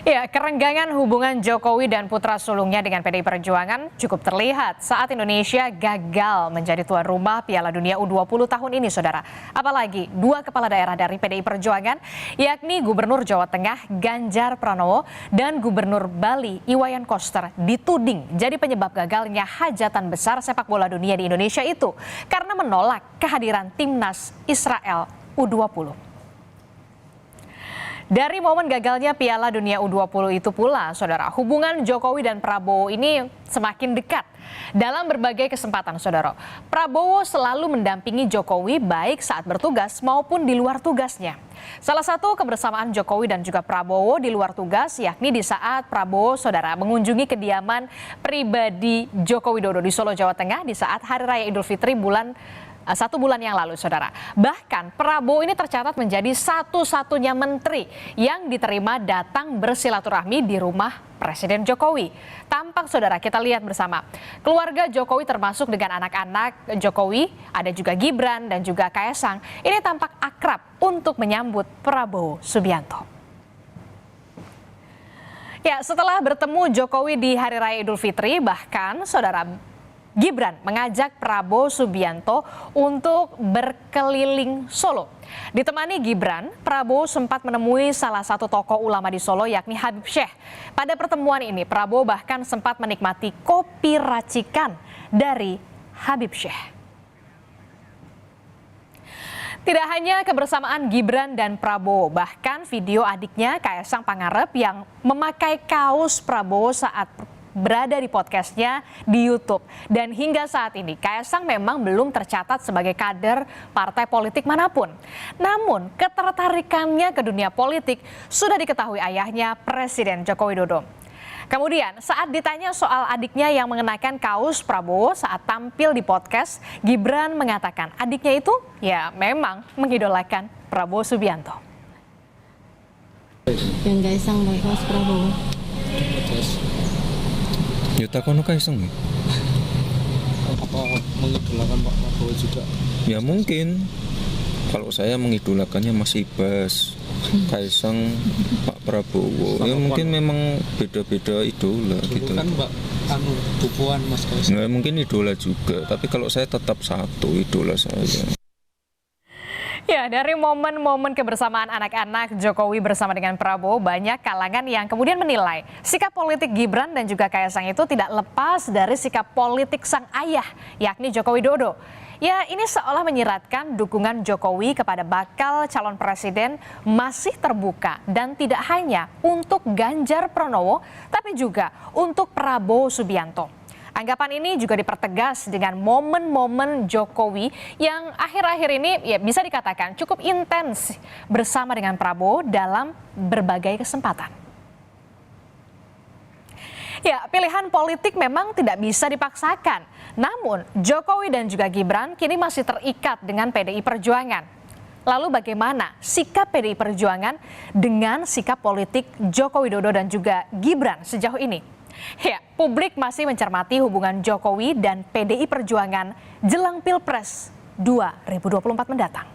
Ya, kerenggangan hubungan Jokowi dan putra sulungnya dengan PDI Perjuangan cukup terlihat saat Indonesia gagal menjadi tuan rumah Piala Dunia U20 tahun ini, Saudara. Apalagi dua kepala daerah dari PDI Perjuangan, yakni Gubernur Jawa Tengah Ganjar Pranowo dan Gubernur Bali Iwayan Koster dituding jadi penyebab gagalnya hajatan besar sepak bola dunia di Indonesia itu karena menolak kehadiran timnas Israel U20. Dari momen gagalnya Piala Dunia U20 itu pula, Saudara, hubungan Jokowi dan Prabowo ini semakin dekat. Dalam berbagai kesempatan, Saudara, Prabowo selalu mendampingi Jokowi baik saat bertugas maupun di luar tugasnya. Salah satu kebersamaan Jokowi dan juga Prabowo di luar tugas yakni di saat Prabowo, Saudara, mengunjungi kediaman pribadi Joko Widodo di Solo, Jawa Tengah di saat Hari Raya Idul Fitri satu bulan yang lalu, Saudara. Bahkan Prabowo ini tercatat menjadi satu-satunya menteri yang diterima datang bersilaturahmi di rumah Presiden Jokowi. Tampak, Saudara, kita lihat bersama. Keluarga Jokowi termasuk dengan anak-anak Jokowi, ada juga Gibran dan juga Kaesang. Ini tampak akrab untuk menyambut Prabowo Subianto. Ya, setelah bertemu Jokowi di Hari Raya Idul Fitri, bahkan, Saudara, Gibran mengajak Prabowo Subianto untuk berkeliling Solo. Ditemani Gibran, Prabowo sempat menemui salah satu tokoh ulama di Solo yakni Habib Syekh. Pada pertemuan ini, Prabowo bahkan sempat menikmati kopi racikan dari Habib Syekh. Tidak hanya kebersamaan Gibran dan Prabowo, bahkan video adiknya Kaesang Pangarep yang memakai kaos Prabowo saat berada di podcastnya di YouTube. Dan hingga saat ini Kaesang memang belum tercatat sebagai kader partai politik manapun. Namun ketertarikannya ke dunia politik sudah diketahui ayahnya Presiden Joko Widodo. Kemudian saat ditanya soal adiknya yang mengenakan kaos Prabowo saat tampil di podcast, Gibran mengatakan adiknya itu ya memang mengidolakan Prabowo Subianto. Yang Kaesang pakai kaos Prabowo. Ya takono Kaesang. Apa mengidolakan Pak Prabowo juga? Ya mungkin. Kalau saya mengidolakannya Mas Ibas, Kaesang, Pak Prabowo. Ya mungkin memang beda-beda idola gitu. Kan Mbak Bu Puan, Mas Kaesang. Nah, mungkin idola juga, tapi kalau saya tetap satu idola saya. Ya, dari momen-momen kebersamaan anak-anak Jokowi bersama dengan Prabowo, banyak kalangan yang kemudian menilai sikap politik Gibran dan juga Kaesang itu tidak lepas dari sikap politik sang ayah, yakni Joko Widodo. Ya, ini seolah menyiratkan dukungan Jokowi kepada bakal calon presiden masih terbuka dan tidak hanya untuk Ganjar Pranowo, tapi juga untuk Prabowo Subianto. Anggapan ini juga dipertegas dengan momen-momen Jokowi yang akhir-akhir ini ya bisa dikatakan cukup intens bersama dengan Prabowo dalam berbagai kesempatan. Ya, pilihan politik memang tidak bisa dipaksakan. Namun, Jokowi dan juga Gibran kini masih terikat dengan PDI Perjuangan. Lalu bagaimana sikap PDI Perjuangan dengan sikap politik Joko Widodo dan juga Gibran sejauh ini? Ya, publik masih mencermati hubungan Jokowi dan PDI Perjuangan jelang Pilpres 2024 mendatang.